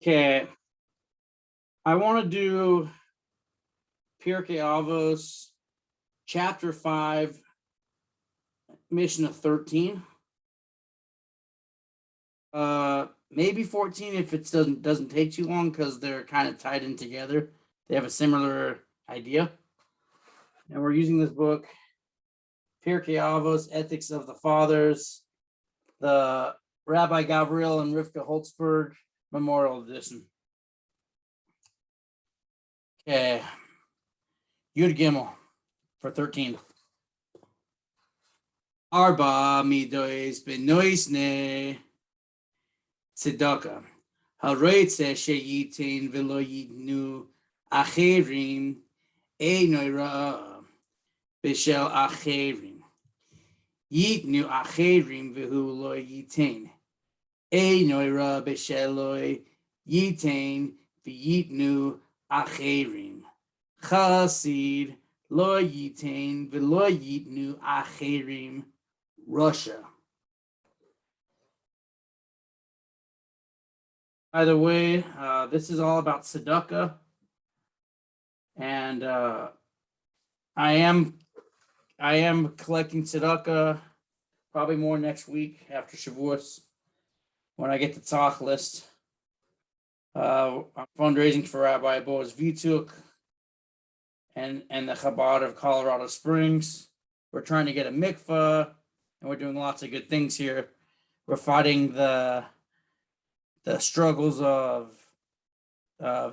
Okay, I want to do Pirkei Avos, chapter 5, Mishna 13. Maybe 14 if it doesn't take too long because they're kind of tied in together. They have a similar idea. And we're using this book, Pirkei Avos, Ethics of the Fathers, the Rabbi Gavriel and Rivka Holtzberg Memorial Edition. Okay, Yud Gimel for 13. Arba midois benoisne tzedakah. Haroitze sheyitin velo yitnu acherim einoi ra'a b'shel acherim. Yitnu acherim v'hu lo yitain. Einoi ra'a b'shel lo yitain v'yitnu acherim. Chasid lo yitain v'lo yitnu acherim. Russia. By the way, this is all about tzedakah, and I am collecting tzedakah probably more next week after Shavuos when I get the tzach list. I'm fundraising for Rabbi Boaz Vituk and the Chabad of Colorado Springs. We're trying to get a mikvah, and we're doing lots of good things here. We're fighting the struggles of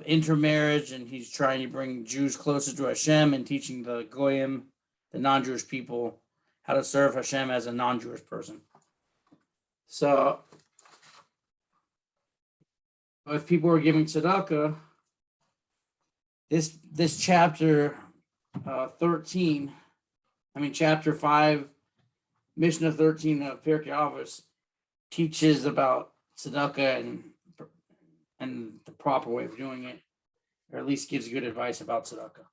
intermarriage, and he's trying to bring Jews closer to Hashem and teaching the Goyim, the non-Jewish people, how to serve Hashem as a non-Jewish person. So if people are giving tzedakah, this chapter 13, chapter 5, Mishna 13 of Pirkei Avos teaches about tzedakah and the proper way of doing it, or at least gives good advice about tzedakah.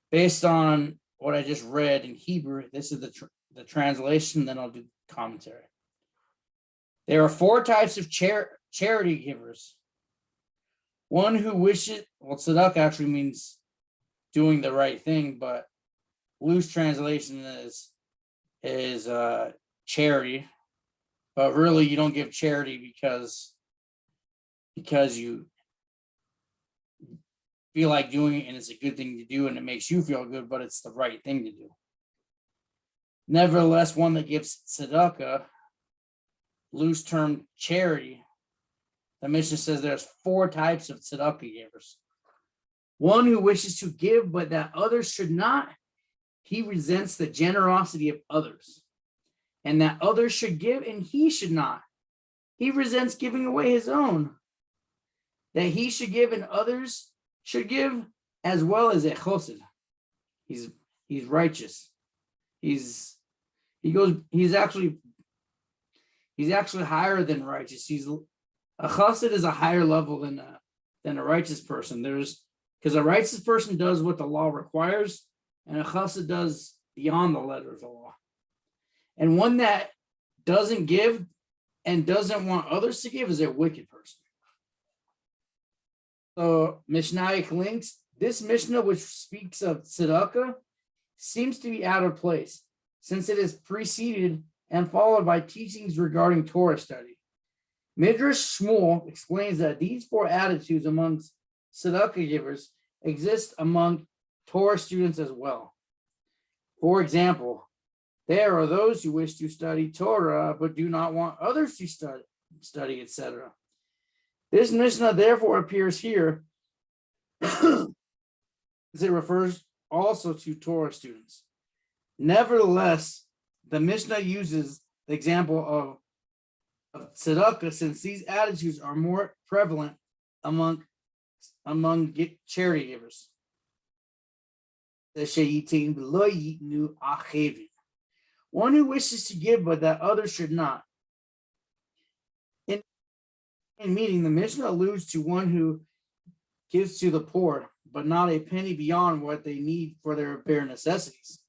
Based on what I just read in Hebrew, this is the translation, then I'll do commentary. There are 4 types of charity givers. One who wishes, tzedakah actually means doing the right thing, but loose translation is charity. But really, you don't give charity because you feel like doing it and it's a good thing to do and it makes you feel good, but it's the right thing to do. Nevertheless, one that gives tzedakah, loose term charity, the Mishna says there's 4 types of tzedakah givers. One who wishes to give, but that others should not. He resents the generosity of others, and that others should give and he should not. He resents giving away his own, that he should give and others should give, as well as a chosed. He's righteous. He's actually higher than righteous. A chassid is a higher level than a righteous person. Because a righteous person does what the law requires, and a chassid does beyond the letter of the law. And one that doesn't give and doesn't want others to give is a wicked person. So Mishnaic links, this Mishnah, which speaks of tzedakah, seems to be out of place, since it is preceded and followed by teachings regarding Torah study. Midrash Shmuel explains that these 4 attitudes amongst tzedakah givers exist among Torah students as well. For example, there are those who wish to study Torah but do not want others to study, etc. This Mishnah therefore appears here as it refers also to Torah students. Nevertheless, the Mishnah uses the example of tzedakah since these attitudes are more prevalent among charity givers. One who wishes to give but that others should not. In meaning, the Mishnah alludes to one who gives to the poor, but not a penny beyond what they need for their bare necessities.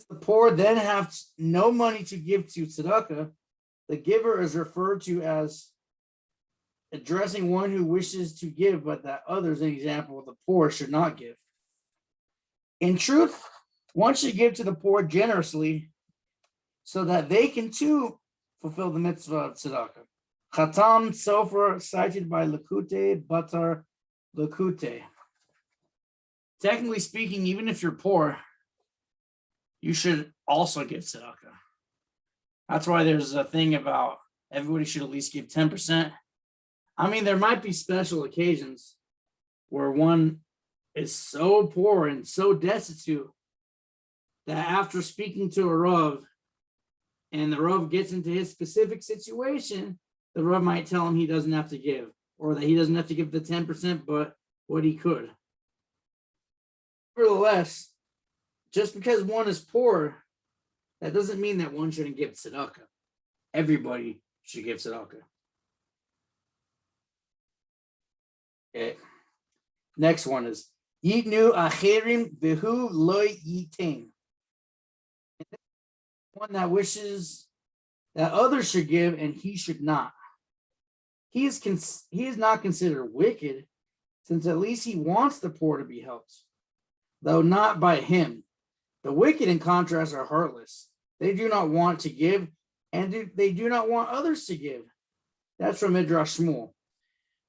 The poor then have no money to give to tzedakah, The giver is referred to as addressing one who wishes to give, but that others, an example, the poor should not give. In truth, one should give to the poor generously so that they can too fulfill the mitzvah of tzedakah. Chatam Sofer, cited by Lakute Batar Lakute. Technically speaking, even if you're poor, you should also give tzedakah. That's why there's a thing about everybody should at least give 10%. I mean, there might be special occasions where one is so poor and so destitute that after speaking to a Rav and the Rav gets into his specific situation, the Rav might tell him he doesn't have to give, or that he doesn't have to give the 10%, but what he could. Nevertheless, just because one is poor, that doesn't mean that one shouldn't give tzedakah. Everybody should give tzedakah. Okay. Next one is Yitnu acherim v'hu lo yitin. One that wishes that others should give and he should not. He is not considered wicked, since at least he wants the poor to be helped, though not by him. The wicked, in contrast, are heartless. They do not want to give, and they do not want others to give. That's from Midrash Shmuel.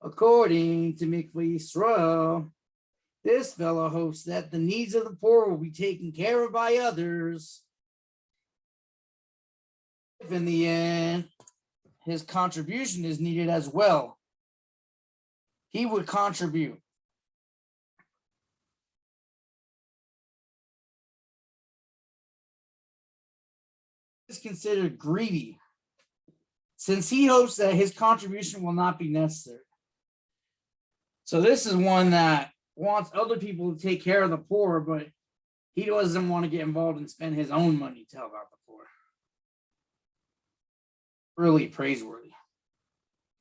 According to Mikveh Yisrael, this fellow hopes that the needs of the poor will be taken care of by others. If in the end, his contribution is needed as well, he would contribute. Is considered greedy, since he hopes that his contribution will not be necessary. So this is one that wants other people to take care of the poor, but he doesn't want to get involved and spend his own money to help out the poor. Really praiseworthy.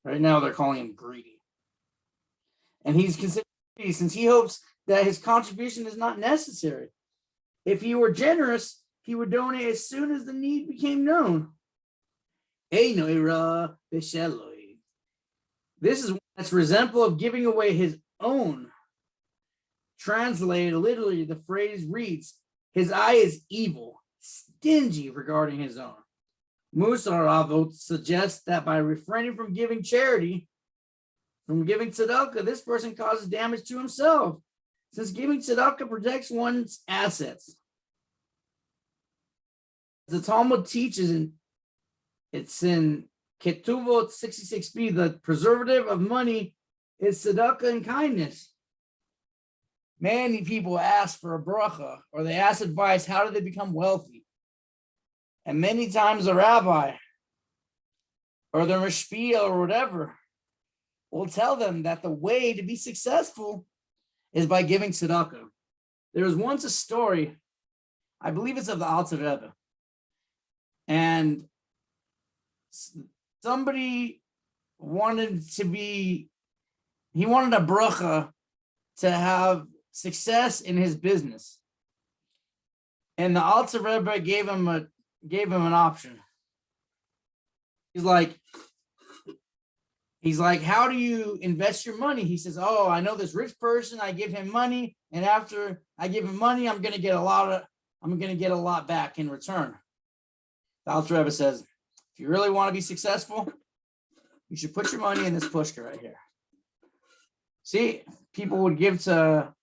Right now they're calling him greedy. And he's considered greedy since he hopes that his contribution is not necessary. If he were generous, he would donate as soon as the need became known. This is that's resentful of giving away his own. Translated literally, the phrase reads, his eye is evil, stingy regarding his own. Musar Avos suggests that by refraining from giving charity, from giving tzedakah, this person causes damage to himself, since giving tzedakah protects one's assets. The Talmud teaches, it's in Ketuvot 66b, the preservative of money is tzedakah and kindness. Many people ask for a bracha, or they ask advice, how do they become wealthy? And many times a rabbi or the mishpia or whatever will tell them that the way to be successful is by giving tzedakah. There was once a story, I believe it's of the Alter Rebbe, and somebody wanted a bracha to have success in his business. And the Alter Rebbe gave him an option. He's like, how do you invest your money? He says, oh, I know this rich person, I give him money, and after I give him money, I'm gonna get a lot back in return. The Alter Rebbe says, if you really want to be successful, you should put your money in this pushka right here. See, people would give to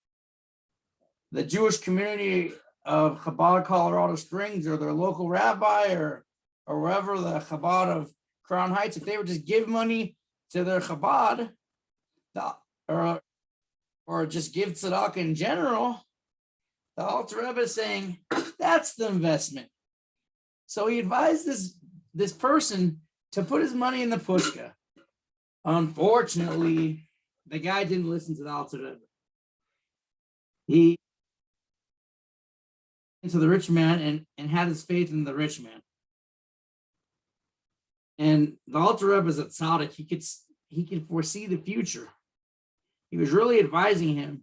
the Jewish community of Chabad, Colorado Springs, or their local rabbi, or wherever the Chabad of Crown Heights, if they would just give money to their Chabad, or just give tzedakah in general, the Alter Rebbe is saying, that's the investment. So he advised this person to put his money in the pushka. Unfortunately, the guy didn't listen to the Alter Rebbe. He went to the rich man and had his faith in the rich man. And the Alter Rebbe is a tzaddik. He could foresee the future. He was really advising him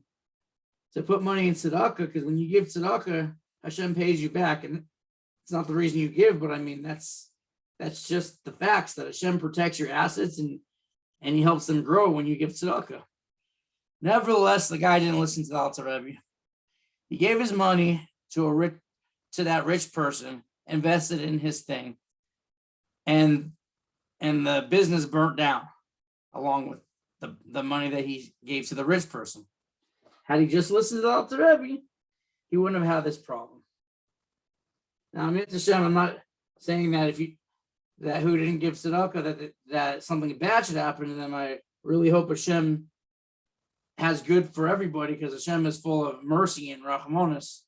to put money in tzedakah, because when you give tzedakah, Hashem pays you back. And it's not the reason you give, but I mean, that's That's just the facts that Hashem protects your assets and he helps them grow when you give tzedakah. Nevertheless, the guy didn't listen to the Alter Rebbe. He gave his money to that rich person, invested in his thing, and the business burnt down along with the money that he gave to the rich person. Had he just listened to the Alter Rebbe, he wouldn't have had this problem. Now, I'm not saying that who didn't give tzedakah that something bad should happen to them. I really hope Hashem has good for everybody, because Hashem is full of mercy and rachmanos.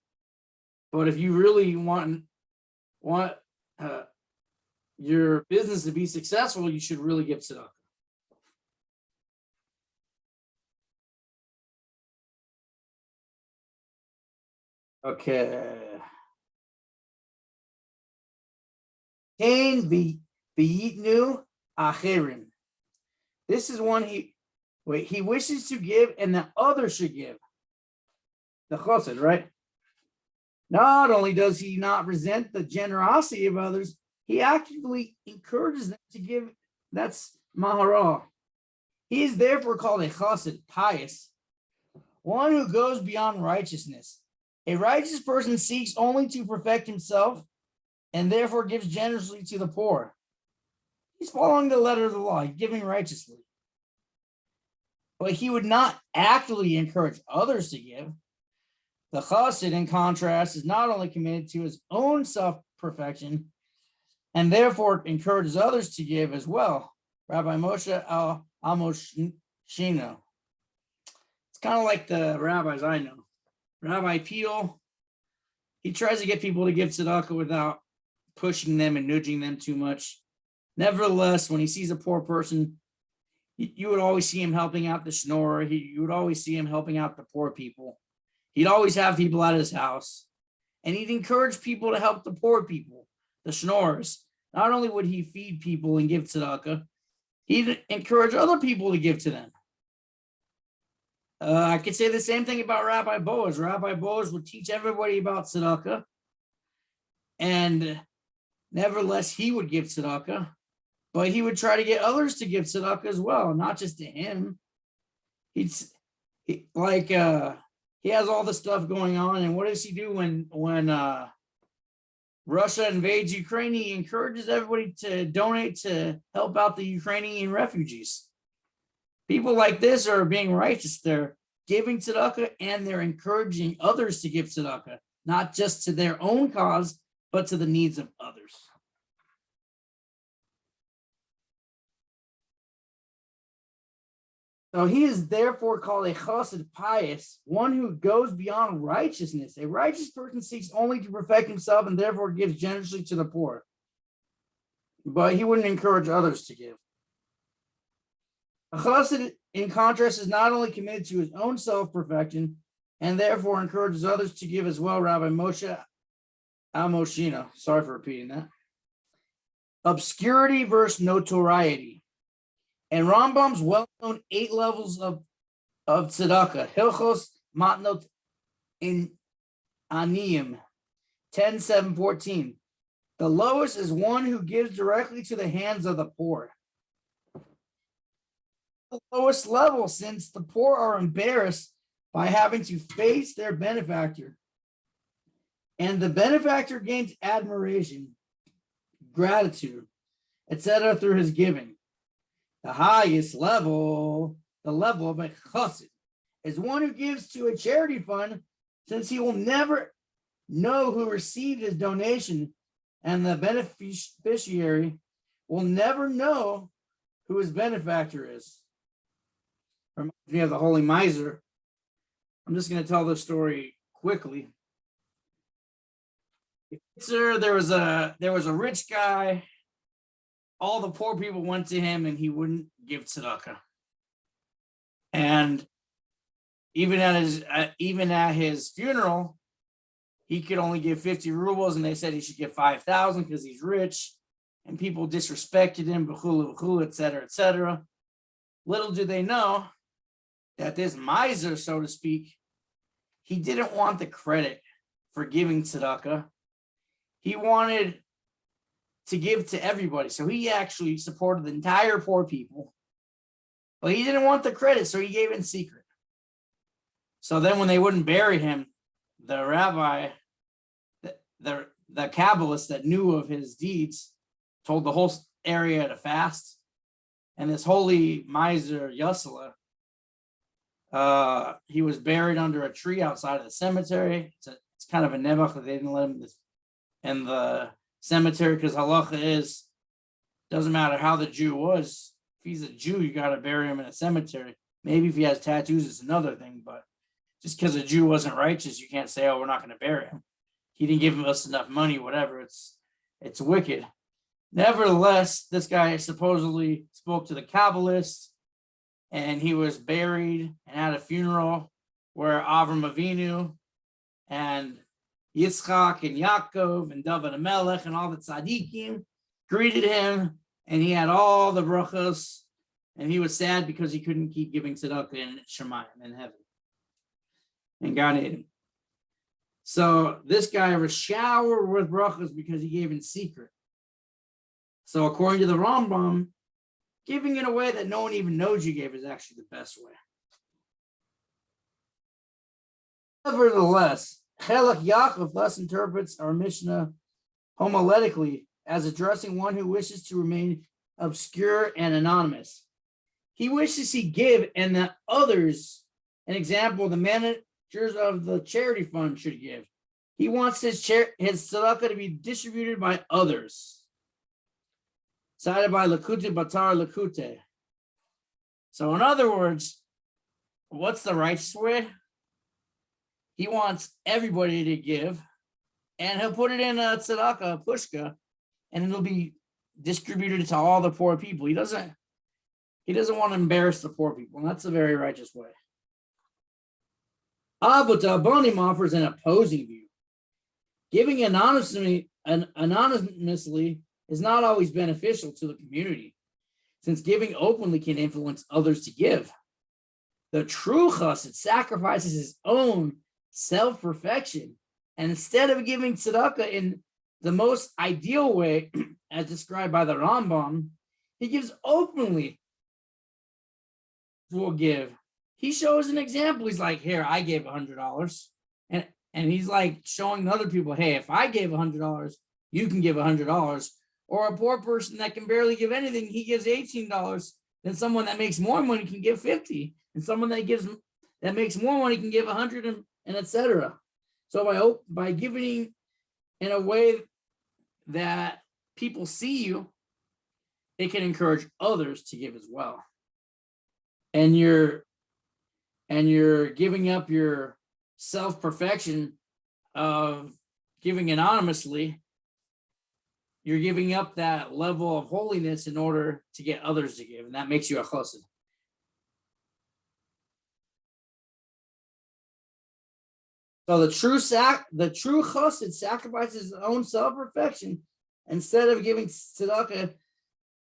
But if you really want your business to be successful, you should really give tzedakah. Okay. Cain v'yitnu acherim. This is one he wishes to give, and that others should give. The chosed, right? Not only does he not resent the generosity of others, he actively encourages them to give. That's mahara. He is therefore called a chassid, pious, one who goes beyond righteousness. A righteous person seeks only to perfect himself and therefore gives generously to the poor. He's following the letter of the law, giving righteously. But he would not actively encourage others to give. The chassid, in contrast, is not only committed to his own self-perfection and therefore encourages others to give as well. Rabbi Moshe al-Amoshino. It's kind of like the rabbis I know. Rabbi Peel, he tries to get people to give tzedakah without pushing them and nudging them too much. Nevertheless, when he sees a poor person, you would always see him helping out the schnorrer. You would always see him helping out the poor people. He'd always have people at his house. And he'd encourage people to help the poor people, the schnorrers. Not only would he feed people and give tzedakah, he'd encourage other people to give to them. I could say the same thing about Rabbi Boaz. Rabbi Boaz would teach everybody about tzedakah, and nevertheless, he would give tzedakah, but he would try to get others to give tzedakah as well, not just to him. He has all the stuff going on, and what does he do when Russia invades Ukraine? He encourages everybody to donate to help out the Ukrainian refugees. People like this are being righteous. They're giving tzedakah and they're encouraging others to give tzedakah, not just to their own cause, but to the needs of others. So he is therefore called a chassid, pious, one who goes beyond righteousness. A righteous person seeks only to perfect himself and therefore gives generously to the poor. But he wouldn't encourage others to give. A chassid, in contrast, is not only committed to his own self-perfection and therefore encourages others to give as well. Rabbi Moshe al-Moshino. Sorry for repeating that. Obscurity versus notoriety. And Rambam's well-known 8 levels of tzedakah, Hilchos Matnot in Aniyim, 10:7-14. The lowest is one who gives directly to the hands of the poor. The lowest level, since the poor are embarrassed by having to face their benefactor. And the benefactor gains admiration, gratitude, etc. through his giving. The highest level, the level of a chassid, is one who gives to a charity fund, since he will never know who received his donation, and the beneficiary will never know who his benefactor is. Reminds me of the holy miser. I'm just going to tell this story quickly. Sir, there was a rich guy. All the poor people went to him and he wouldn't give tzedakah. And even at his funeral, he could only give 50 rubles, and they said he should give 5,000 because he's rich, and people disrespected him, et cetera, et cetera. Little did they know that this miser, so to speak, he didn't want the credit for giving tzedakah. He wanted to give to everybody. So he actually supported the entire poor people, but he didn't want the credit, so he gave in secret. So then when they wouldn't bury him, the rabbi, the Kabbalist that knew of his deeds, told the whole area to fast. And this holy miser, Yosela, he was buried under a tree outside of the cemetery. It's kind of a nebuch that they didn't let him in the cemetery because halacha is, doesn't matter how the Jew was. If he's a Jew, you got to bury him in a cemetery. Maybe if he has tattoos, it's another thing. But just because a Jew wasn't righteous, you can't say, oh, we're not going to bury him. He didn't give us enough money, whatever. It's wicked. Nevertheless, this guy supposedly spoke to the Kabbalists, and he was buried and had a funeral where Avram Avinu and Yitzchak and Yaakov and David HaMelech and all the tzaddikim greeted him, and he had all the brachos, and he was sad because he couldn't keep giving tzedakah in Shemayim, in heaven, in Gan Eden. So this guy was showered with brachos because he gave in secret. So according to the Rambam, giving in a way that no one even knows you gave is actually the best way. Nevertheless, Chelek Yaakov thus interprets our Mishnah homiletically as addressing one who wishes to remain obscure and anonymous. He wishes he give and that others, an example, the managers of the charity fund should give. He wants his tzedakah to be distributed by others. Cited by Lakute Batar Lakute. So in other words, what's the righteous way? He wants everybody to give, and he'll put it in a tzedakah, a pushka, and it'll be distributed to all the poor people. He doesn't want to embarrass the poor people, and that's a very righteous way. But Abonim offers an opposing view. Giving anonymously is not always beneficial to the community, since giving openly can influence others to give. The true chassid sacrifices his own self-perfection, and instead of giving tzedakah in the most ideal way, as described by the Rambam, he gives openly. Will give. He shows an example. He's like, here, I gave $100, and he's like showing other people, hey, if I gave $100, you can give $100. Or a poor person that can barely give anything, he gives $18. Then someone that makes more money can give $50, and someone that makes more money can give $100, and etc. So by giving in a way that people see you, it can encourage others to give as well. And you're giving up your self-perfection of giving anonymously. You're giving up that level of holiness in order to get others to give, and that makes you a chassid. So the true chassid sacrifices his own self-perfection instead of giving tzedakah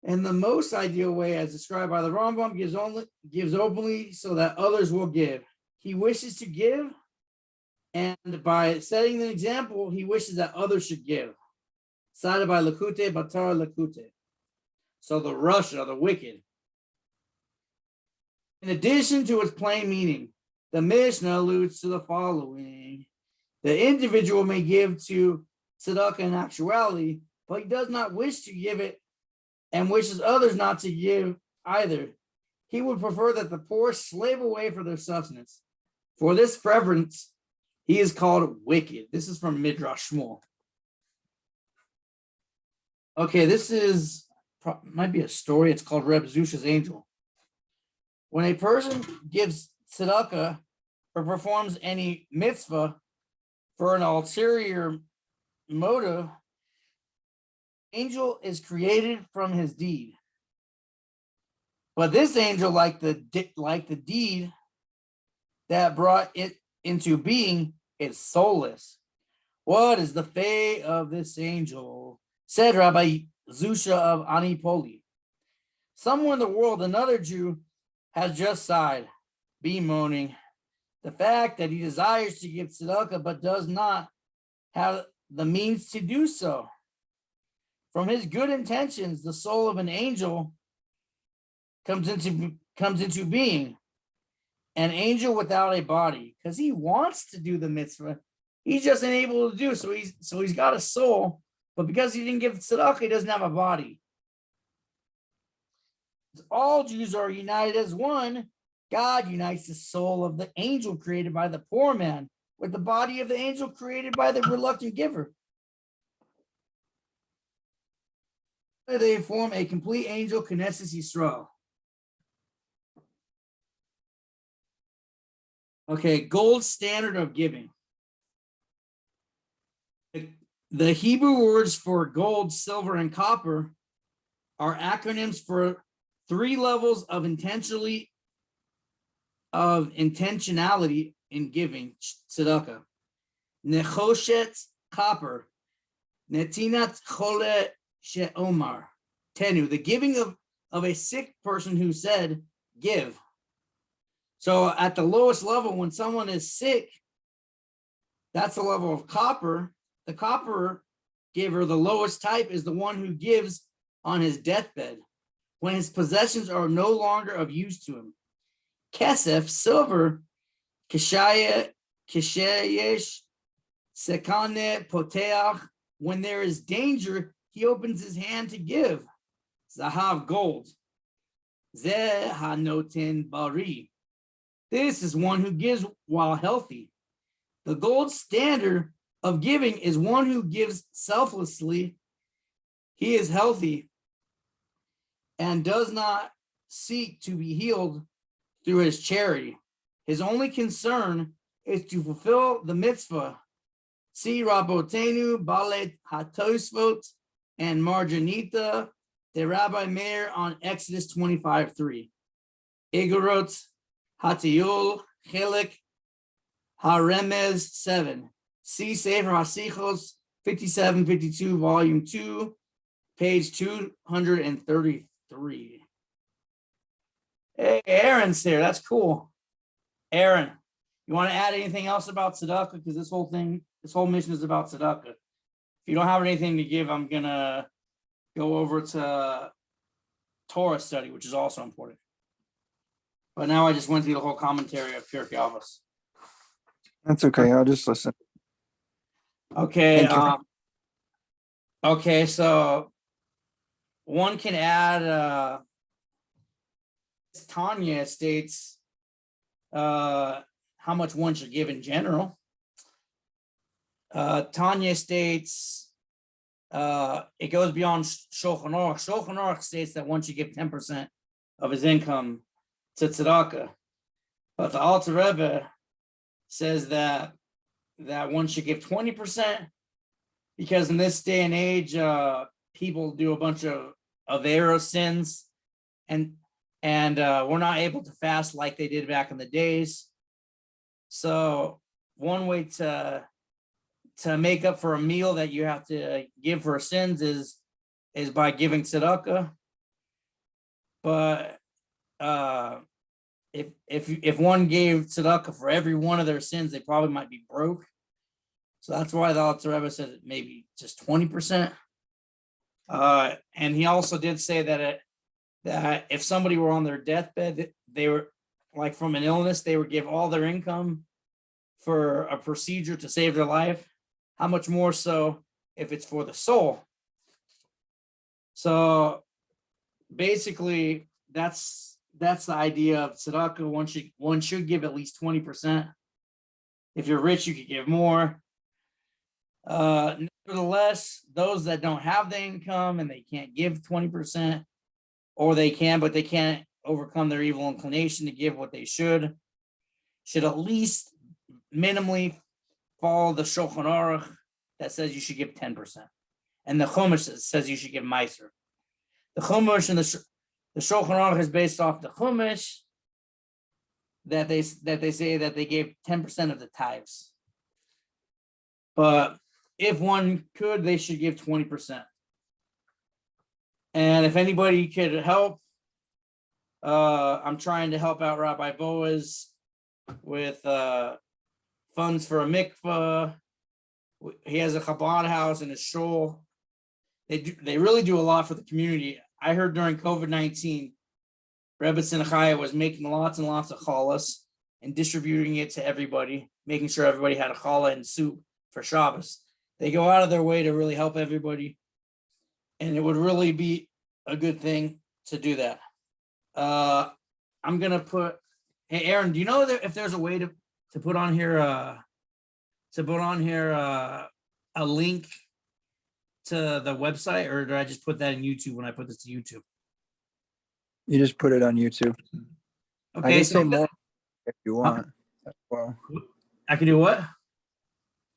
in the most ideal way, as described by the Rambam, gives openly so that others will give. He wishes to give, and by setting an example, he wishes that others should give. Cited by Lakute Batar Lakute. So the Russia, the wicked. In addition to its plain meaning, the Mishna alludes to the following. The individual may give to tzedakah in actuality, but he does not wish to give it and wishes others not to give either. He would prefer that the poor slave away for their sustenance. For this preference, he is called wicked. This is from Midrash Shmuel. Okay, this might be a story. It's called Reb Zusha's Angel. When a person gives tzedakah or performs any mitzvah for an ulterior motive, angel is created from his deed. But this angel, like the deed that brought it into being, is soulless. What is the fate of this angel? Said Rabbi Zusha of Anipoli. Somewhere in the world, another Jew has just sighed, bemoaning the fact that he desires to give tzedakah but does not have the means to do so. From his good intentions, the soul of an angel comes into being. An angel without a body, because he wants to do the mitzvah. He's just unable to do it. So he's got a soul, but because he didn't give tzedakah, he doesn't have a body. All Jews are united as one. God unites the soul of the angel created by the poor man with the body of the angel created by the reluctant giver. They form a complete angel, Knesset Yisrael. Okay, gold standard of giving. The Hebrew words for gold, silver, and copper are acronyms for 3 levels of intentionality in giving tzedakah. Nechoshet, copper. Netinat chole she'omar. Tenu, the giving of a sick person who said, give. So at the lowest level, when someone is sick, that's the level of copper. The copper giver, the lowest type, is the one who gives on his deathbed, when his possessions are no longer of use to him. Kesef, silver, kishayesh, sekane, poteach, when there is danger, he opens his hand to give. Zahav, gold. Zeh hanoten bari. This is one who gives while healthy. The gold standard of giving is one who gives selflessly. He is healthy and does not seek to be healed through his charity. His only concern is to fulfill the mitzvah. See Rabotenu, Balet Hatosvot, and Marjanita, the Rabbi Meir on Exodus 25:3. Igorot, Hatiyul, Chelik, Haremez 7. See Sefer Hasichos 5752, volume 2, page 233. Hey, Aaron's here. That's cool. Aaron, you want to add anything else about tzedakah? Because this whole mission is about tzedakah. If you don't have anything to give, I'm gonna go over to Torah study, which is also important. But now I just went through the whole commentary of Pirkei Avos. That's okay. I'll just listen. Okay. Okay. So one can add. Tanya states how much one should give in general. Tanya states it goes beyond Shulchan Aruch. Shulchan Aruch states that one should give 10% of his income to tzedakah, but the Alter Rebbe says that one should give 20%, because in this day and age, people do a bunch of avera sins, and we're not able to fast like they did back in the days. So one way to make up for a meal that you have to give for sins is by giving tzedakah. But if one gave tzedakah for every one of their sins, they probably might be broke. So that's why the Alter Rebbe said maybe just 20%. And he also did say that if somebody were on their deathbed, they were like from an illness, they would give all their income for a procedure to save their life. How much more so if it's for the soul? So basically, that's the idea of tzedakah. One should give at least 20%. If you're rich, you could give more. Nevertheless, those that don't have the income and they can't give 20%, or they can, but they can't overcome their evil inclination to give what they should at least minimally follow the Shulchan Aruch that says you should give 10%, and the Chumash that says you should give Meiser. The Chumash and the Shulchan Aruch is based off the Chumash that they say that they gave 10% of the tithes. But if one could, they should give 20%. And if anybody could help, I'm trying to help out Rabbi Boaz with funds for a mikvah. He has a Chabad house in his shul, They really do a lot for the community. I heard during COVID-19, Rebbe Chaim was making lots and lots of challahs and distributing it to everybody, making sure everybody had a challah and soup for Shabbos. They go out of their way to really help everybody, and it would really be a good thing to do that. I'm gonna put. Hey, Aaron, do you know if there's a way to put on here a link to the website, or did I just put that in YouTube when I put this to YouTube? You just put it on YouTube. I Okay, can so say more if you want. Well, I can do what?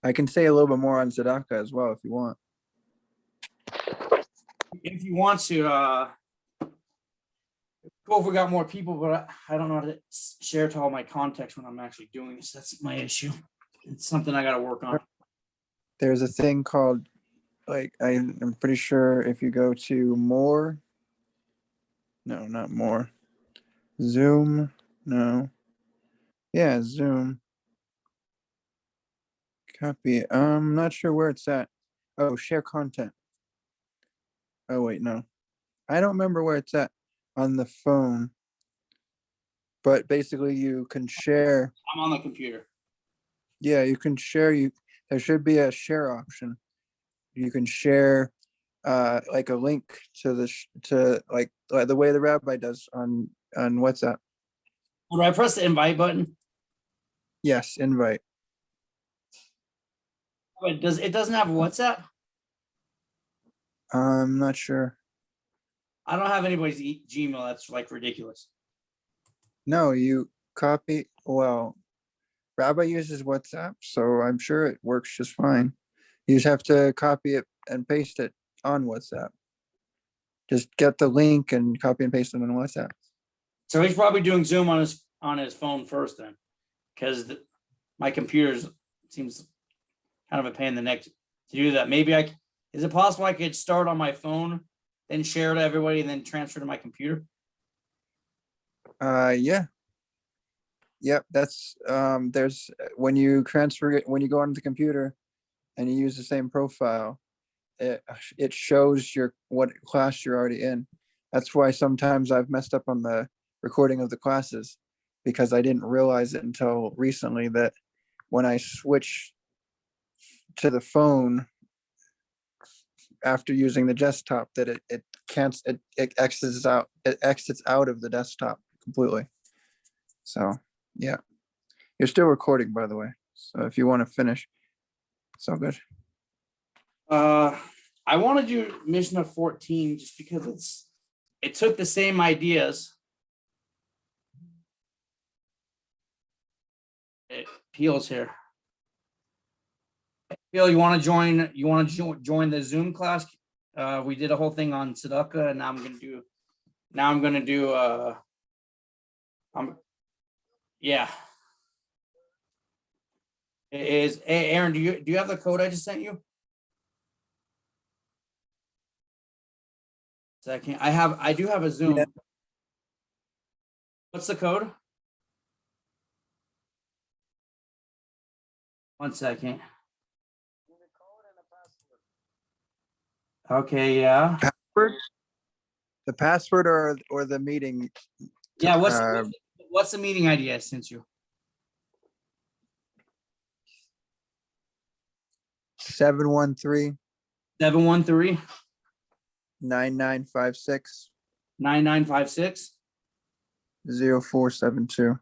I can say a little bit more on tzedakah as well if you want. If you want to, cool if we got more people, but I don't know how to share to all my contacts when I'm actually doing this. That's my issue. It's something I got to work on. There's a thing called, like, I'm pretty sure if you go to more, no, not more, Zoom, no, yeah, Zoom, copy. I'm not sure where it's at. Oh, share content. Oh wait, no, I don't remember where it's at on the phone. But basically, you can share. I'm on the computer. Yeah, you can share. There should be a share option. You can share, like a link to like the way the rabbi does on WhatsApp. Do I press the invite button? Yes, invite. But it doesn't have WhatsApp? I'm not sure. I don't have anybody's Gmail. That's like ridiculous. No, you copy. Well, Rabbi uses WhatsApp, so I'm sure it works just fine. You just have to copy it and paste it on WhatsApp. Just get the link and copy and paste it on WhatsApp. So he's probably doing Zoom on his phone first then, because my computer seems kind of a pain in the neck to do that. Maybe is it possible I could start on my phone, then share to everybody, and then transfer to my computer? Yeah. Yep, that's there's when you transfer it, when you go onto the computer and you use the same profile, it shows what class you're already in. That's why sometimes I've messed up on the recording of the classes, because I didn't realize it until recently that when I switch to the phone after using the desktop, that it exits out of the desktop completely. So yeah, you're still recording, by the way. So if you want to finish, it's all good. I want to do Mishna 14 just because it took the same ideas. It peels here. Phil, you want to join? You want to join the Zoom class? We did a whole thing on tzedakah, and now I'm gonna do. Yeah. Hey, Aaron, do you have the code I just sent you? Second, I do have a Zoom. Yeah. What's the code? 1 second. Okay, yeah. Password? The password or the meeting? Yeah, what's the meeting ID I sent you? 713 713 9956 9956 0472.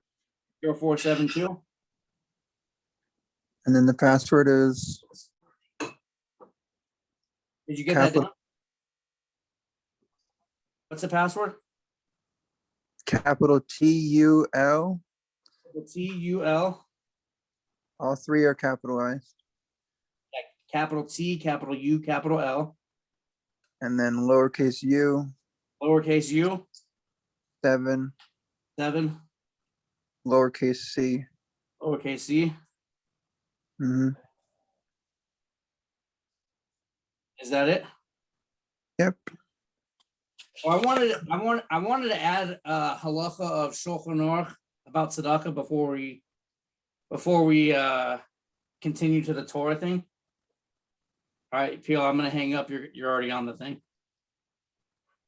0472. And then the password is Did you get that down? What's the password? capital TUL. TUL. All three are capitalized. Capital T, capital U, capital L. And then lowercase u. Lowercase u. 7. 7. Lowercase c. Lowercase c. Mm-hmm. Is that it? Yep. Well, I wanted to add a halacha of Shulchan Aruch about tzedakah before we continue to the Torah thing. All right, Peel, I'm gonna hang up. You're already on the thing.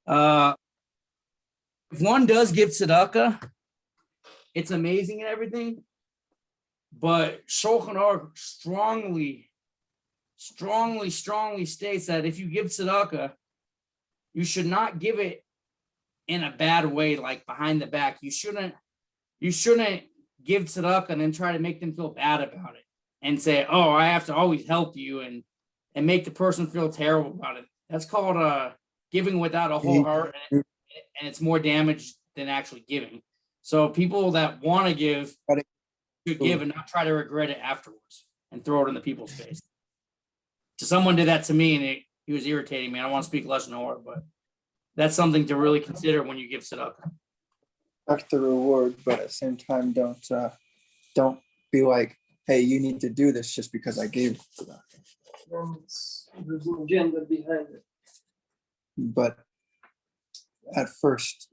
If one does give tzedakah, it's amazing and everything, but Shulchan Aruch strongly states that if you give tzedakah, you should not give it in a bad way, like behind the back. You shouldn't give tzedakah and then try to make them feel bad about it and say, "Oh, I have to always help you," and make the person feel terrible about it. That's called giving without a whole heart, and it's more damage than actually giving. So people that want to give should give and not try to regret it afterwards and throw it in the people's face. So someone did that to me, and he was irritating me. I don't want to speak less nor, but that's something to really consider when you give tzedakah. Expect the reward, but at the same time, don't be like, hey, you need to do this just because I gave it to them. There's no agenda behind it. But at first,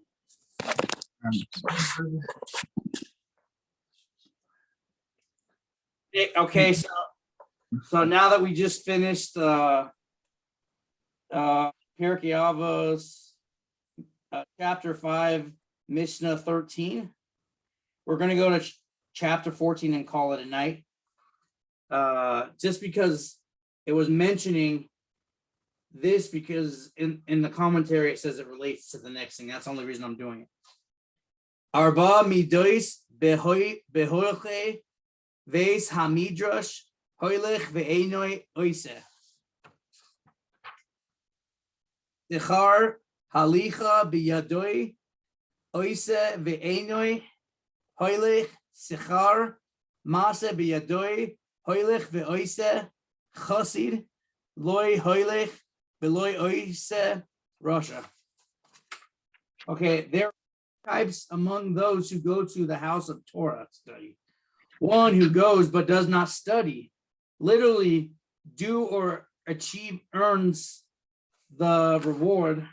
Okay, so now that we just finished Pirkei Avos, chapter 5, Mishna 13, we're going to go to chapter 14 and call it a night. Just because it was mentioning this, because in the commentary it says it relates to the next thing. That's the only reason I'm doing it. Arba midois behoiche veis hamidrash hoilech ve'enoi oise. Dechar halicha biyadoi oise ve'enoi hoilech sechar mase biyadoi hoilech ve'oise chosid loy hoilech ve'loy oise Russia. Okay, there are types among those who go to the house of Torah study. One who goes but does not study, literally do or achieve earns the reward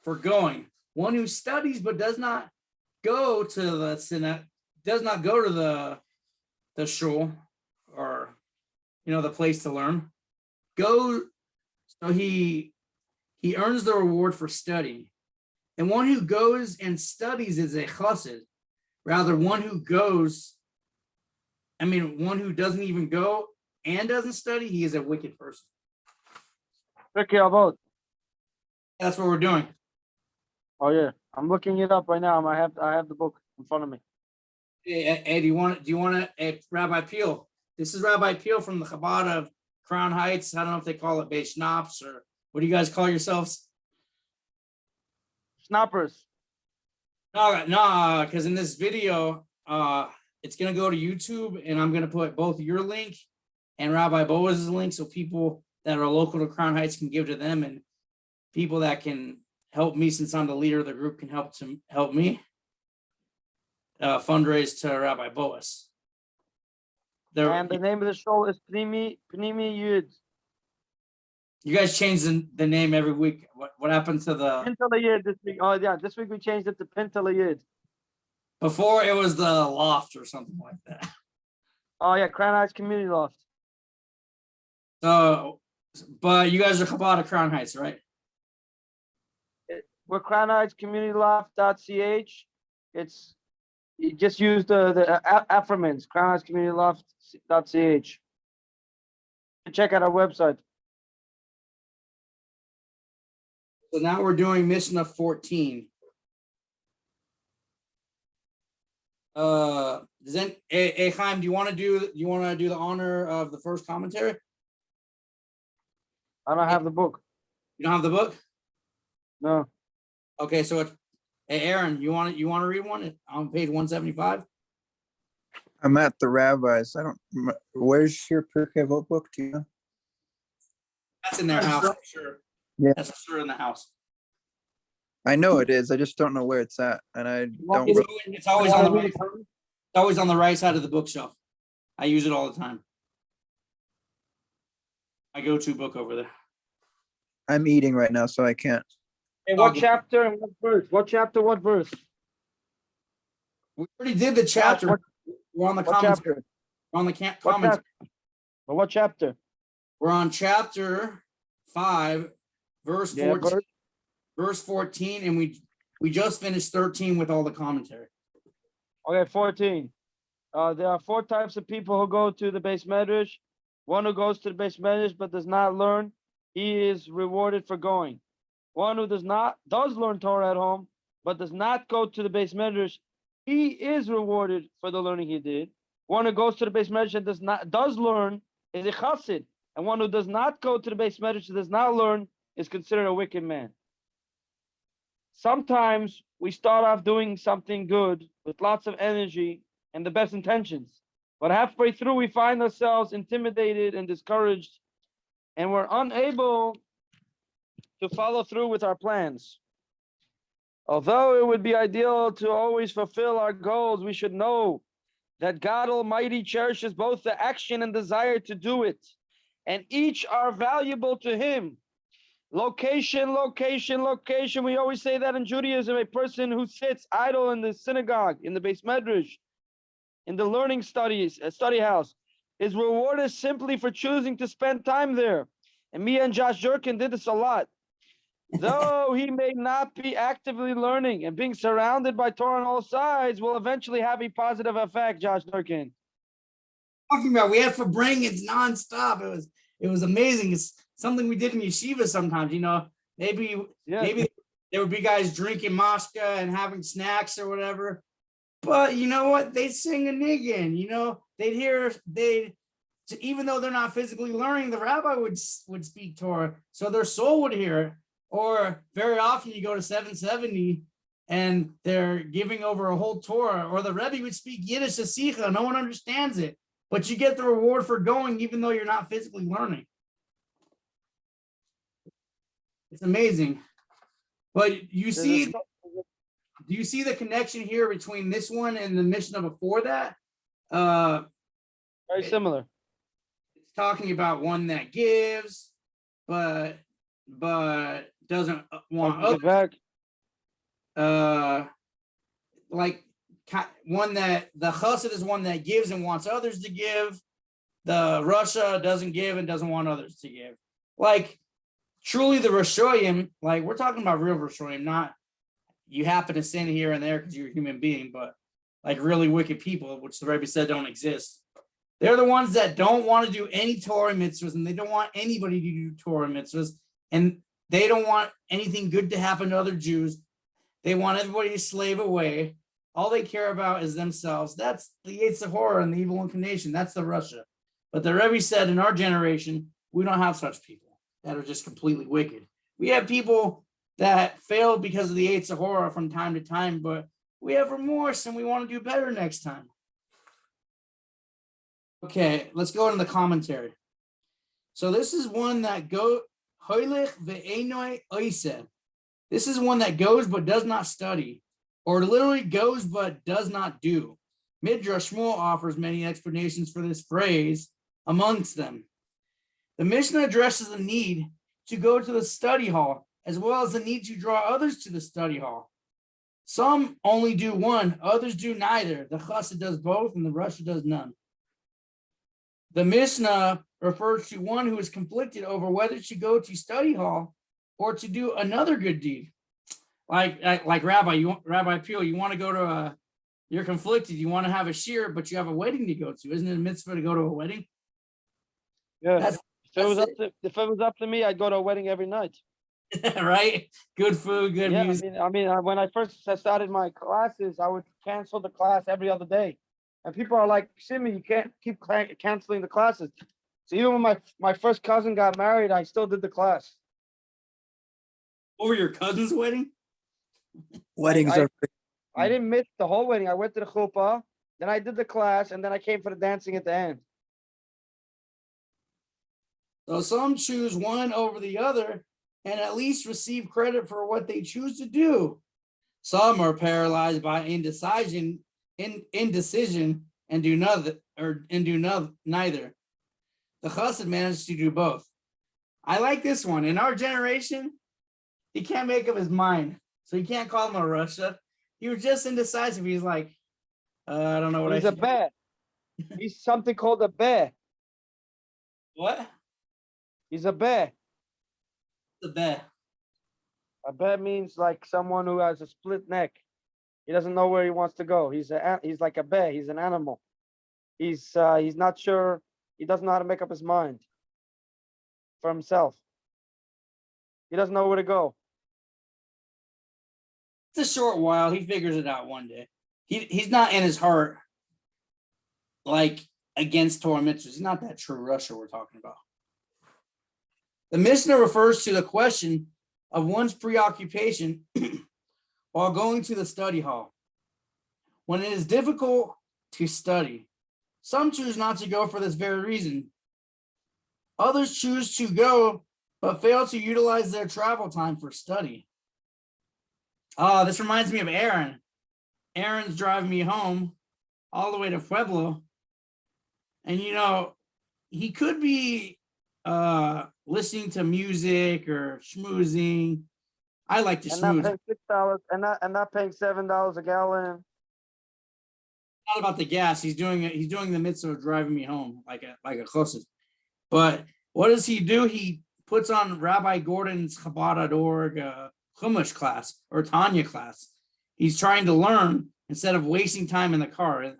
for going. One who studies but does not go to the synagogue, does not go to the shul, or the place to learn. So he earns the reward for studying. And one who goes and studies is a chassid. Rather, one who doesn't even go and doesn't study, he is a wicked person. Pirkei Avos. That's what we're doing. Oh yeah, I'm looking it up right now. I have the book in front of me. Hey, do you want to, Rabbi Peel? This is Rabbi Peel from the Chabad of Crown Heights. I don't know if they call it Beit Schnaps, or what do you guys call yourselves? Snappers. No, because in this video, it's gonna go to YouTube, and I'm gonna put both your link and Rabbi Boaz's link, so people that are local to Crown Heights can give to them, and people that can help me, since I'm the leader of the group, can help me fundraise to Rabbi Boaz. And the name of the show is Pnimi Yud. You guys change the name every week. What happened to the Pintel Yud this week? Oh yeah, this week we changed it to Pintel Yud. before? It was the Loft or something like that. Oh yeah, Crown Heights Community Loft. So, but you guys are Chabad of Crown Heights, right? We're Crown Heights Community Loft.ch. You just use the affirmants, Crown Heights Community Loft.ch. Check out our website. So now we're doing Mishnah 14. Chaim, do you want to do the honor of the first commentary? I don't have the book. You don't have the book? No. Okay, so it's Aaron, you want to read one on page 175? I'm at the rabbis. Where's your Pirkei Avot book? Do you know? That's in their house, I'm sure. Yeah. That's for sure in the house. I know it is. I just don't know where it's at, and I don't. It's always on the right. It's always on the right side of the bookshelf. I use it all the time. My go-to book over there. I'm eating right now, so I can't. Hey, what chapter and what verse? What chapter, what verse? We already did the chapter. We're on the What commentary. chapter? We're on the What commentary. chapter? What chapter? We're on chapter 5, verse Yeah, 14, verse 14, and we just finished 13 with all the commentary. Okay, 14. There are 4 types of people who go to the base medrash. One who goes to the base medrash but does not learn, he is rewarded for going. One who does learn Torah at home but does not go to the base medrash, he is rewarded for the learning he did. One who goes to the base medrash and does learn is a chassid, and one who does not go to the base medrash and does not learn is considered a wicked man. Sometimes we start off doing something good with lots of energy and the best intentions, but halfway through we find ourselves intimidated and discouraged, and we're unable to follow through with our plans. Although it would be ideal to always fulfill our goals, we should know that God Almighty cherishes both the action and desire to do it, and each are valuable to Him. Location, location, location. We always say that in Judaism, a person who sits idle in the synagogue, in the base medrash, in the learning study house, is rewarded simply for choosing to spend time there. And me and Josh Durkin did this a lot. Though he may not be actively learning, and being surrounded by Torah on all sides will eventually have a positive effect, Josh Durkin. Talking about, we had Fabringans nonstop. It was amazing. It's something we did in yeshiva sometimes. Maybe there would be guys drinking maska and having snacks or whatever. But you know what? They'd sing a niggin. Even though they're not physically learning, the rabbi would speak Torah, so their soul would hear it. Or very often you go to 770 and they're giving over a whole Torah, or the Rabbi would speak Yiddish Asicha. No one understands it, but you get the reward for going even though you're not physically learning. It's amazing. But do you see the connection here between this one and the Mishnah before that? Very similar. It's talking about one that gives, but doesn't want others. Like one that the chassid is one that gives and wants others to give. The Russia doesn't give and doesn't want others to give. Like truly the Rishoyim, like we're talking about real Rishoyim, not you happen to sin here and there because you're a human being, but like really wicked people, which the Rabbi said don't exist. They're the ones that don't want to do any Torah mitzvahs, and they don't want anybody to do Torah mitzvahs, and they don't want anything good to happen to other Jews. They want everybody to slave away. All they care about is themselves. That's the Yetzer Hara and the evil inclination. That's the Russia. But the Rebbe said in our generation, we don't have such people that are just completely wicked. We have people that fail because of the Yetzer Hara from time to time, but we have remorse and we want to do better next time. Okay, let's go into the commentary. So this is one that this is one that goes but does not study, or literally goes but does not do. Midrash Shmuel offers many explanations for this phrase. Amongst them, the Mishnah addresses the need to go to the study hall, as well as the need to draw others to the study hall. Some only do one, others do neither. The chassid does both, and the Russia does none. The Mishnah refers to one who is conflicted over whether to go to study hall or to do another good deed. Like Rabbi Peel, you want to go to you're conflicted. You want to have a shir, but you have a wedding to go to. Isn't it a mitzvah to go to a wedding? Yeah. If it was up to me, I'd go to a wedding every night. Right? Good food, good music. I mean, when I first started my classes, I would cancel the class every other day. And people are like, Shimmy, you can't keep canceling the classes. So even when my first cousin got married, I still did the class. Over your cousin's wedding? Weddings are. I didn't miss the whole wedding. I went to the chuppah, then I did the class, and then I came for the dancing at the end. So some choose one over the other and at least receive credit for what they choose to do. Some are paralyzed by indecision and do neither. The chassid managed to do both. I like this one. In our generation, he can't make up his mind, so he can't call him a Russia. He was just indecisive. He's like, I don't know what He's a bear. He's something called a bear. What? He's a bear. The bet. A bet means like someone who has a split neck. He doesn't know where he wants to go. He's like a bear. He's an animal. He's not sure. He doesn't know how to make up his mind for himself. He doesn't know where to go. It's a short while. He figures it out one day. He's not in his heart like against Torah mitzvahs. He's not that true Russia we're talking about. The Mishnah refers to the question of one's preoccupation while going to the study hall. When it is difficult to study, some choose not to go for this very reason. Others choose to go but fail to utilize their travel time for study. Oh, this reminds me of Aaron. Aaron's driving me home all the way to Pueblo. And, he could be listening to music or schmoozing. I like to And not schmooze. paying $6 and not paying $7 a gallon. Not about the gas. He's doing the mitzvah of driving me home like a chosed. But what does he do? He puts on Rabbi Gordon's Chabad.org Chumash class or Tanya class. He's trying to learn instead of wasting time in the car.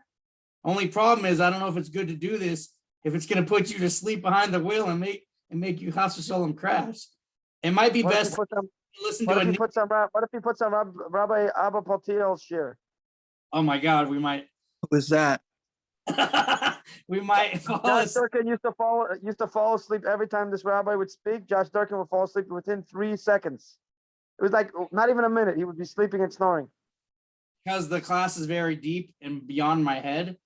Only problem is I don't know if it's good to do this if it's going to put you to sleep behind the wheel and make you chas v'shalom crash. It might be best to listen to What if he puts on Rabbi Abba Paltiel's share? Oh my God, we might. Who is that? We might fall Josh asleep. Durkin used to fall asleep every time this rabbi would speak. Josh Durkin would fall asleep within 3 seconds. It was like not even a minute. He would be sleeping and snoring. Because the class is very deep and beyond my head,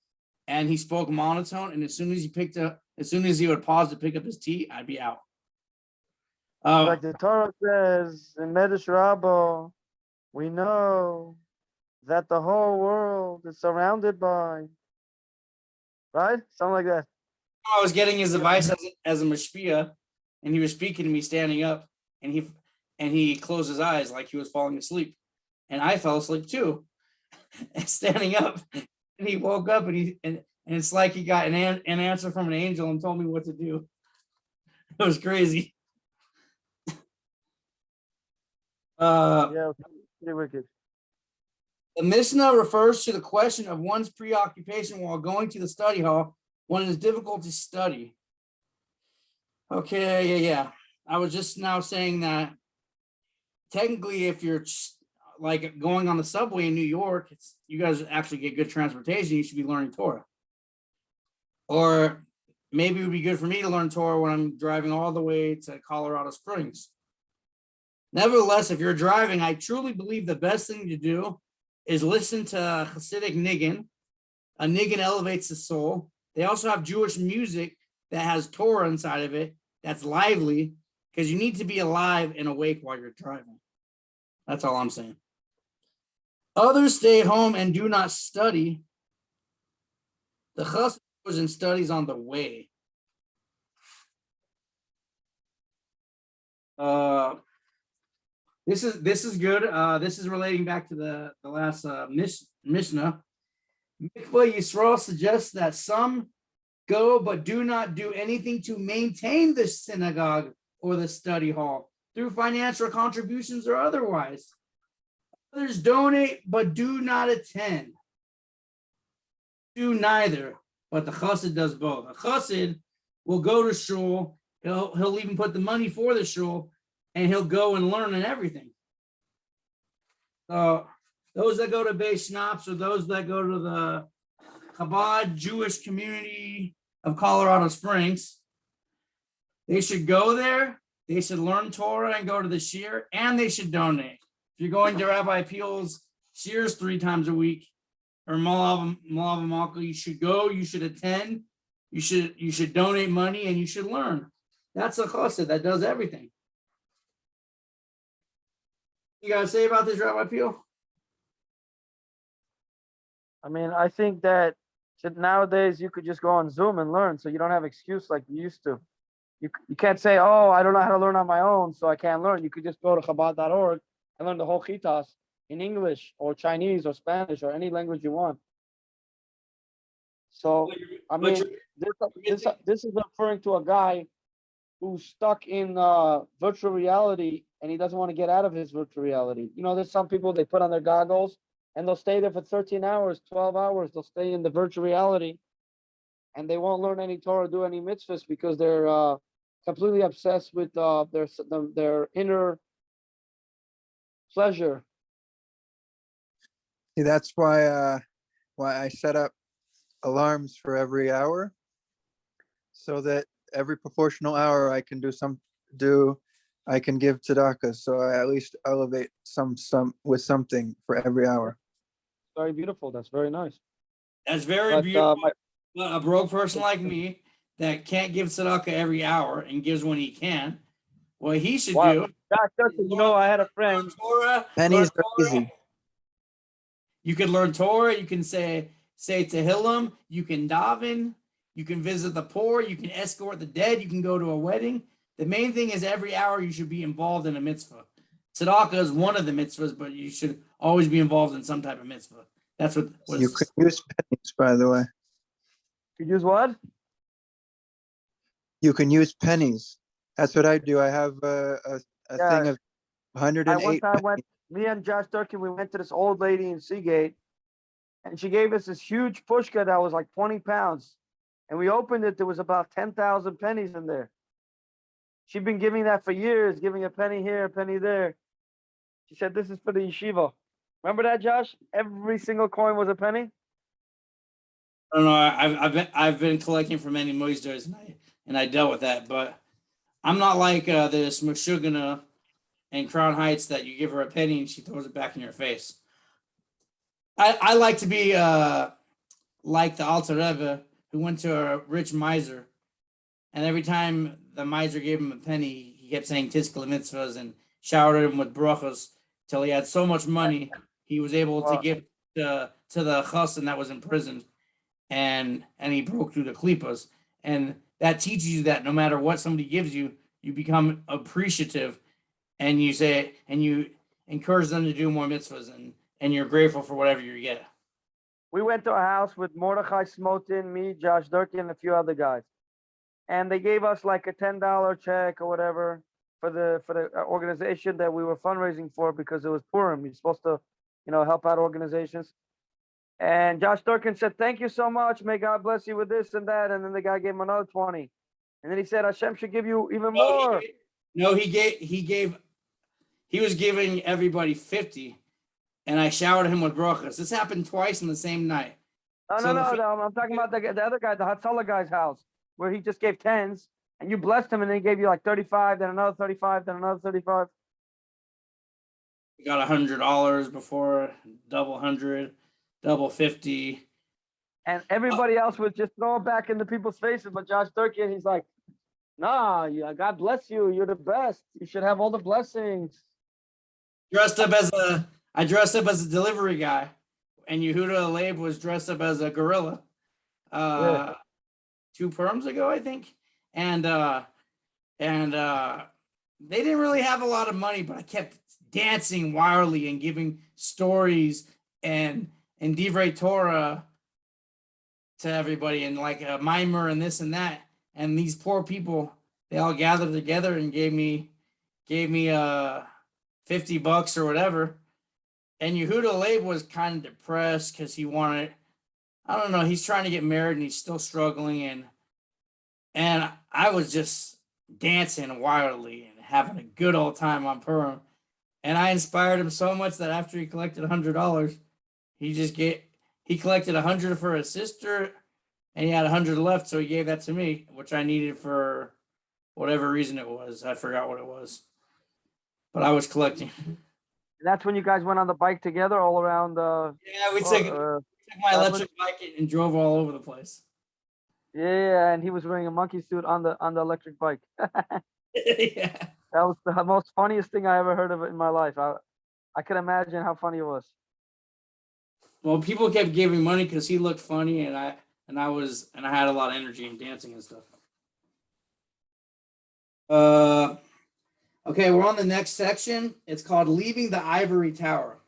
and he spoke monotone. And as soon as he would pause to pick up his tea, I'd be out. Like the Torah says in Medrash Rabbah, we know that the whole world is surrounded by, right? Something like that. I was getting his advice as a mashpia, and he was speaking to me standing up, and he closed his eyes like he was falling asleep, and I fell asleep too, standing up, and he woke up, and it's like he got an answer from an angel and told me what to do. It was crazy. Yeah, pretty wicked. The Mishnah refers to the question of one's preoccupation while going to the study hall when it is difficult to study. Okay, yeah. I was just now saying that technically if you're like going on the subway in New York, you guys actually get good transportation, you should be learning Torah. Or maybe it would be good for me to learn Torah when I'm driving all the way to Colorado Springs. Nevertheless, if you're driving, I truly believe the best thing to do is listen to Hasidic niggin. A niggin elevates the soul. They also have Jewish music that has Torah inside of it that's lively, because you need to be alive and awake while you're driving. That's all I'm saying. Others stay home and do not study. The chassid goes and studies on the way. This is good. This is relating back to the last Mishnah. Mikvah Yisrael suggests that some go but do not do anything to maintain the synagogue or the study hall through financial contributions or otherwise. Others donate but do not attend. Do neither, but the chassid does both. A chassid will go to shul. He'll even put the money for the shul, and he'll go and learn and everything. Those that go to Beis Schnaps or those that go to the Chabad Jewish community of Colorado Springs, they should go there. They should learn Torah and go to the shir, and they should donate. If you're going to Rabbi Peel's shirs 3 times a week, or Malav Malka, you should go. You should attend. You should donate money, and you should learn. That's a chassid that does everything. You got to say about this, Rabbi Peel? I mean, I think that nowadays you could just go on Zoom and learn, so you don't have excuse like you used to. You can't say, oh, I don't know how to learn on my own, so I can't learn. You could just go to Chabad.org and learn the whole chitas in English or Chinese or Spanish or any language you want. So, I mean, this is referring to a guy who's stuck in virtual reality and he doesn't want to get out of his virtual reality. You know, there's some people, they put on their goggles and they'll stay there for 13 hours, 12 hours. They'll stay in the virtual reality and they won't learn any Torah, do any mitzvahs because they're completely obsessed with their inner pleasure. See, that's why I set up alarms for every hour, so that every proportional hour I can I can give tzedakah. So I at least elevate some with something for every hour. Very beautiful. That's very nice. That's very But, beautiful. But a broke person like me that can't give tzedakah every hour and gives when he can, what he should do. You know, I had a friend. Torah, Pennies are Torah. easy. You could learn Torah. You can say Tehillim. You can daven. You can visit the poor. You can escort the dead. You can go to a wedding. The main thing is every hour you should be involved in a mitzvah. Tzedakah is one of the mitzvahs, but you should always be involved in some type of mitzvah. That's what You could use pennies, by the way. You use what? You can use pennies. That's what I do. I have a thing of 108. Me and Josh Durkin, we went to this old lady in Seagate, and she gave us this huge pushka that was like 20 pounds. And we opened it, there was about 10,000 pennies in there. She'd been giving that for years, giving a penny here, a penny there. She said, this is for the yeshiva. Remember that, Josh? Every single coin was a penny? I don't know. I've been collecting for many moisters, and I dealt with that, but I'm not like this Meshugana in Crown Heights that you give her a penny and she throws it back in your face. I like to be like the Alter Rebbe who went to a rich miser, and every time the miser gave him a penny, he kept saying Tiskal mitzvahs and showered him with brachos till he had so much money he was able to give to the chassan that was in prison, and he broke through the klippas. And that teaches you that no matter what somebody gives you, you become appreciative, and you say, and you encourage them to do more mitzvahs, and you're grateful for whatever you get. We went to a house with Mordechai Smotin, me, Josh Durkin, and a few other guys. And they gave us like a $10 check or whatever for the organization that we were fundraising for because it was Purim. You're supposed to, help out organizations. And Josh Durkin said, thank you so much. May God bless you with this and that. And then the guy gave him another 20. And then he said, Hashem should give you even more. He was giving everybody 50, and I showered him with brachas. This happened twice in the same night. No, I'm talking about the other guy, the Hatzalah guy's house, where he just gave tens, and you blessed him, and then he gave you like 35, then another 35, then another 35. We got $100 before, double 100, double 50. And everybody else would just throw it back into people's faces, but Josh Durkin, he's like, nah, God bless you. You're the best. You should have all the blessings. I dressed up as a delivery guy, and Yehuda Leib was dressed up as a gorilla. 2 Purms ago, I think, and they didn't really have a lot of money, but I kept dancing wildly and giving stories and divrei Torah to everybody, and like a mimer and this and that. And these poor people, they all gathered together and gave me $50 or whatever. And Yehuda Leib was kind of depressed because he wanted, I don't know, he's trying to get married and he's still struggling. And I was just dancing wildly and having a good old time on Purim. And I inspired him so much that after he collected $100, he collected 100 for his sister, and he had 100 left, so he gave that to me, which I needed for whatever reason it was. I forgot what it was, but I was collecting. And that's when you guys went on the bike together all around. Yeah, we took my electric bike and drove all over the place. Yeah, and he was wearing a monkey suit on the electric bike. Yeah. That was the most funniest thing I ever heard of it in my life. I can imagine how funny it was. Well, people kept giving money because he looked funny, and I had a lot of energy and dancing and stuff. Okay, we're on the next section. It's called Leaving the Ivory Tower.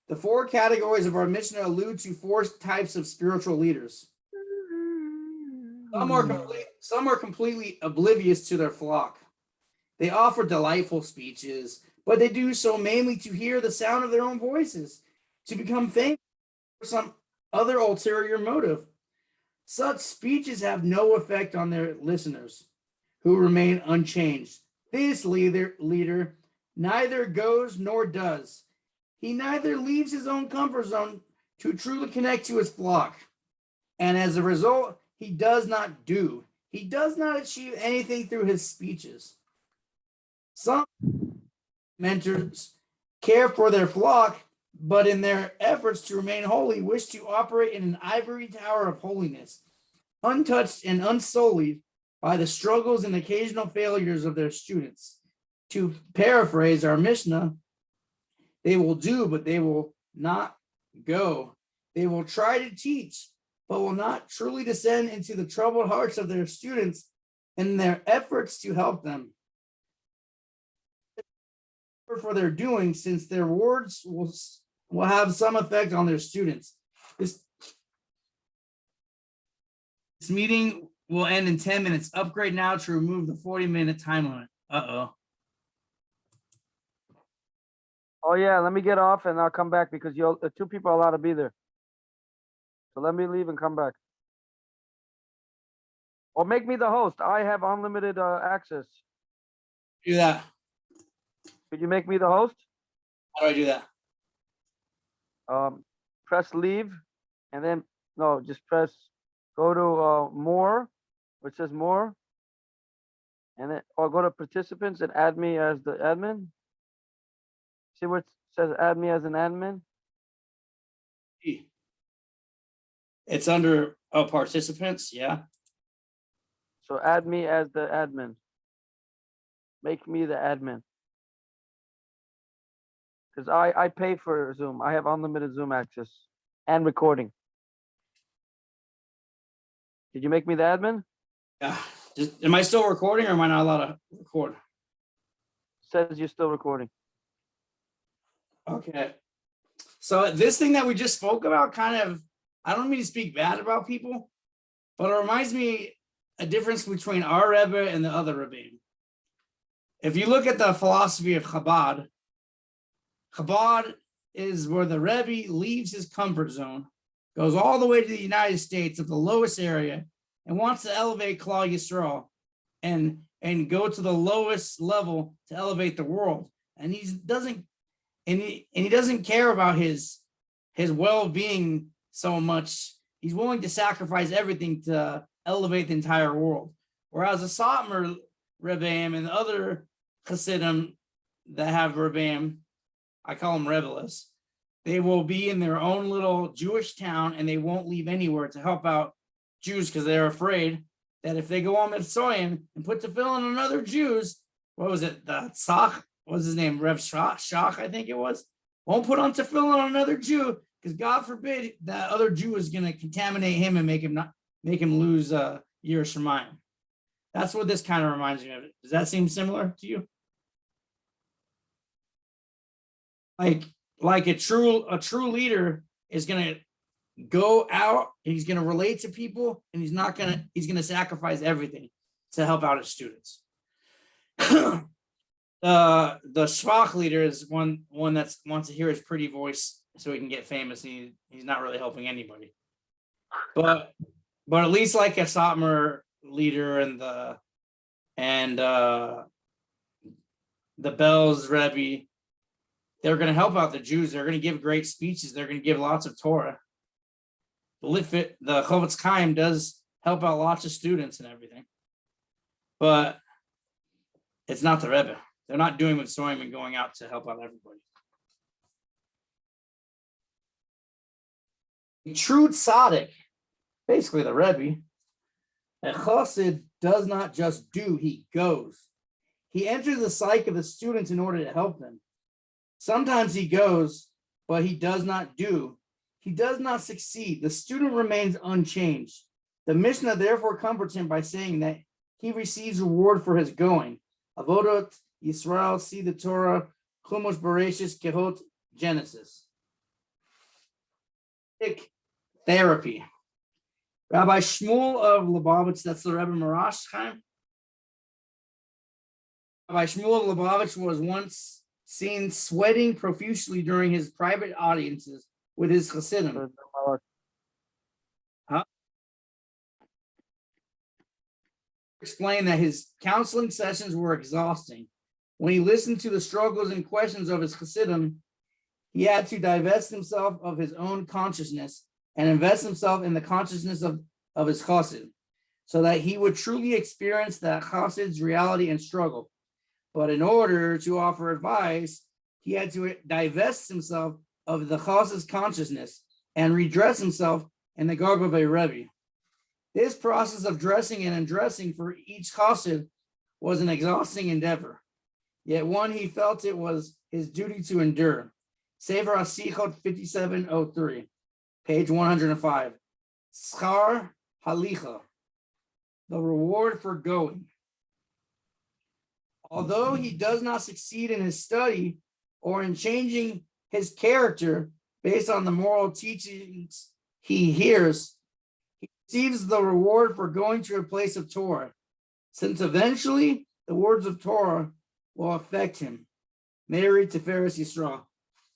The 4 categories of our Mishnah allude to 4 types of spiritual leaders. Some are completely oblivious to their flock. They offer delightful speeches, but they do so mainly to hear the sound of their own voices, to become famous for some other ulterior motive. Such speeches have no effect on their listeners, who remain unchanged. This leader neither goes nor does. He neither leaves his own comfort zone to truly connect to his flock. And as a result, he does not achieve anything through his speeches. Some mentors care for their flock, but in their efforts to remain holy, wish to operate in an ivory tower of holiness, untouched and unsullied by the struggles and occasional failures of their students. To paraphrase our Mishnah, they will do, but they will not go. They will try to teach, but will not truly descend into the troubled hearts of their students in their efforts to help them. For their doing, since their words will have some effect on their students. This meeting will end in 10 minutes. Upgrade now to remove the 40-minute time limit. Uh-oh. Oh yeah, let me get off and I'll come back because two people are allowed to be there. So let me leave and come back. Or make me the host. I have unlimited access. Do that. Could you make me the host? How do I do that? Press leave and then, no, just go to more, which says more. And then, or go to participants and add me as the admin. See where it says add me as an admin? It's under participants, yeah. So add me as the admin. Make me the admin. Because I pay for Zoom. I have unlimited Zoom access and recording. Did you make me the admin? Yeah. Am I still recording or am I not allowed to record? Says you're still recording. Okay. So this thing that we just spoke about kind of, I don't mean to speak bad about people, but it reminds me a difference between our Rebbe and the other Rebbe. If you look at the philosophy of Chabad is where the Rebbe leaves his comfort zone, goes all the way to the United States of the lowest area, and wants to elevate Klal Yisrael and go to the lowest level to elevate the world. And he doesn't care about his well-being so much. He's willing to sacrifice everything to elevate the entire world. Whereas the Satmar Rebbeim and the other Hasidim that have Rebbeim, I call them rebellious, they will be in their own little Jewish town and they won't leave anywhere to help out Jews because they're afraid that if they go on Mitzrayim and put tefillin on other Jews, what was it? The Tzach, what was his name? Rev Shach, I think it was. Won't put on tefillin on another Jew because God forbid that other Jew is going to contaminate him and make him lose Yiras Shamayim. That's what this kind of reminds me of. Does that seem similar to you? Like a true leader is going to go out, he's going to relate to people, and he's going to sacrifice everything to help out his students. The Shvach leader is one that wants to hear his pretty voice so he can get famous, and he's not really helping anybody. But at least like a Satmar leader and the Bells Rebbe, they're going to help out the Jews. They're going to give great speeches. They're going to give lots of Torah. The Chavetz Chaim does help out lots of students and everything, but it's not the Rebbe. They're not doing Mitzrayim and going out to help out everybody. A true tzaddik, basically the Rebbe, a chassid does not just do, he goes. He enters the psyche of the students in order to help them. Sometimes he goes, but he does not do. He does not succeed. The student remains unchanged. The Mishnah therefore comforts him by saying that he receives reward for his going. Avodot Yisrael, see the Torah, Chumash Bereshis, Kehot, Genesis. Therapy. Rabbi Shmuel of Lubavitch, that's the Rebbe Marash, Chaim. Rabbi Shmuel of Lubavitch was once seen sweating profusely during his private audiences with his Hasidim. Explained that his counseling sessions were exhausting. When he listened to the struggles and questions of his Hasidim, he had to divest himself of his own consciousness and invest himself in the consciousness of his Chassid, so that he would truly experience that Chassid's reality and struggle. But in order to offer advice, he had to divest himself of the Chassid's consciousness and redress himself in the garb of a Rebbe. This process of dressing and undressing for each Chassid was an exhausting endeavor, yet one he felt it was his duty to endure. Sefer HaSichot 5703, page 105. Schar Halicha, the reward for going. Although he does not succeed in his study or in changing his character based on the moral teachings he hears, he receives the reward for going to a place of Torah, since eventually the words of Torah will affect him. Mary Tiferes Yisrael.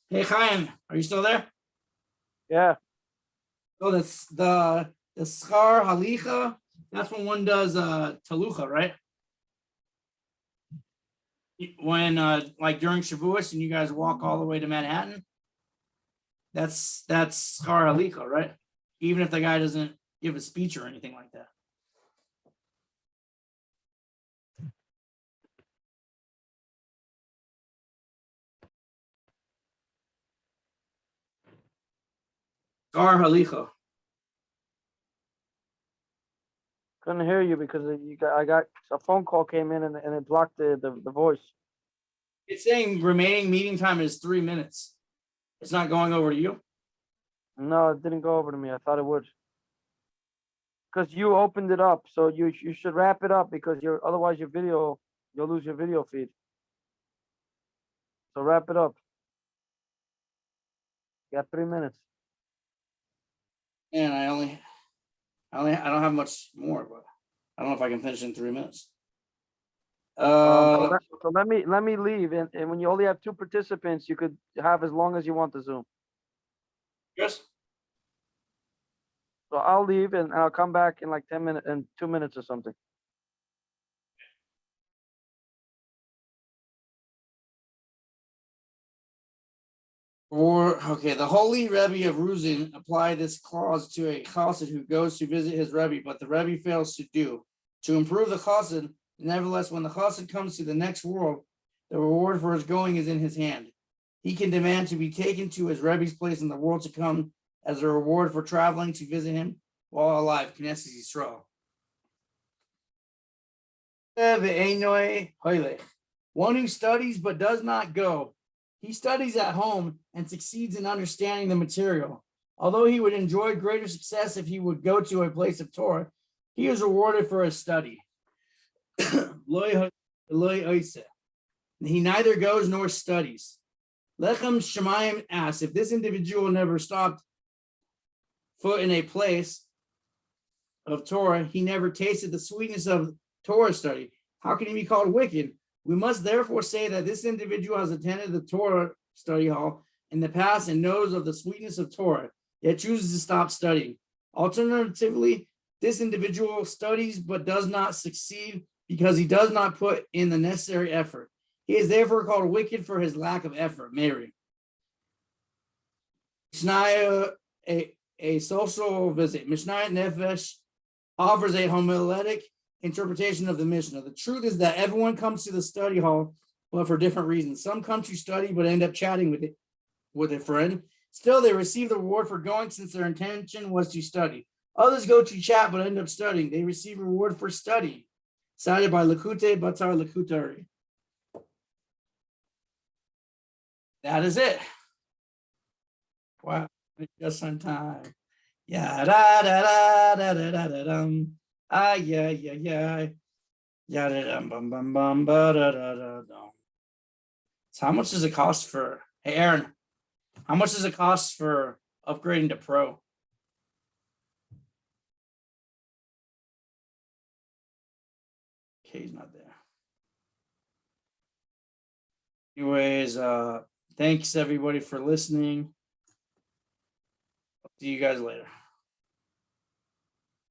Hey Chaim, are you still there? Yeah. So that's the Schar Halicha. That's when one does Talucha, right? When like during Shavuos and you guys walk all the way to Manhattan. That's Schar Halicha, right? Even if the guy doesn't give a speech or anything like that. Schar Halicha. Couldn't hear you because I got a phone call came in and it blocked the voice. It's saying remaining meeting time is 3 minutes. It's not going over to you? No, it didn't go over to me. I thought it would. Because you opened it up, so you should wrap it up because otherwise you'll lose your video feed. So wrap it up. You got 3 minutes. And I don't have much more, but I don't know if I can finish in 3 minutes. So let me leave, and when you only have 2 participants, you could have as long as you want the Zoom. Yes. So I'll leave and I'll come back in like 10 minutes and 2 minutes or something. The holy Rebbe of Ruzin applied this clause to a chassid who goes to visit his Rebbe, but the Rebbe fails to do. To improve the chassid, nevertheless, when the chassid comes to the next world, the reward for his going is in his hand. He can demand to be taken to his Rebbe's place in the world to come as a reward for traveling to visit him while alive. Knesset Yisrael. One who studies but does not go. He studies at home and succeeds in understanding the material. Although he would enjoy greater success if he would go to a place of Torah, he is rewarded for his study. He neither goes nor studies. Lechem Shemayim asks, if this individual never stopped foot in a place of Torah, he never tasted the sweetness of Torah study. How can he be called wicked? We must therefore say that this individual has attended the Torah study hall in the past and knows of the sweetness of Torah, yet chooses to stop studying. Alternatively, this individual studies but does not succeed because he does not put in the necessary effort. He is therefore called wicked for his lack of effort. Mary. Mishnah, a social visit. Mishnah Nefesh offers a homiletic interpretation of the Mishnah. The truth is that everyone comes to the study hall, but for different reasons. Some come to study, but end up chatting with a friend. Still, they receive the reward for going since their intention was to study. Others go to chat, but end up studying. They receive reward for studying. Cited by Lakute Batar Lakutari. That is it. Wow, just on time. Yeah, da da da da da da dum. Ah, yeah, yeah, yeah. Yeah, da dum bum bum bum ba da da da dum. So how much does it cost for? Hey, Aaron, how much does it cost for upgrading to Pro? Pirkei's not there. Anyways, thanks everybody for listening. See you guys later.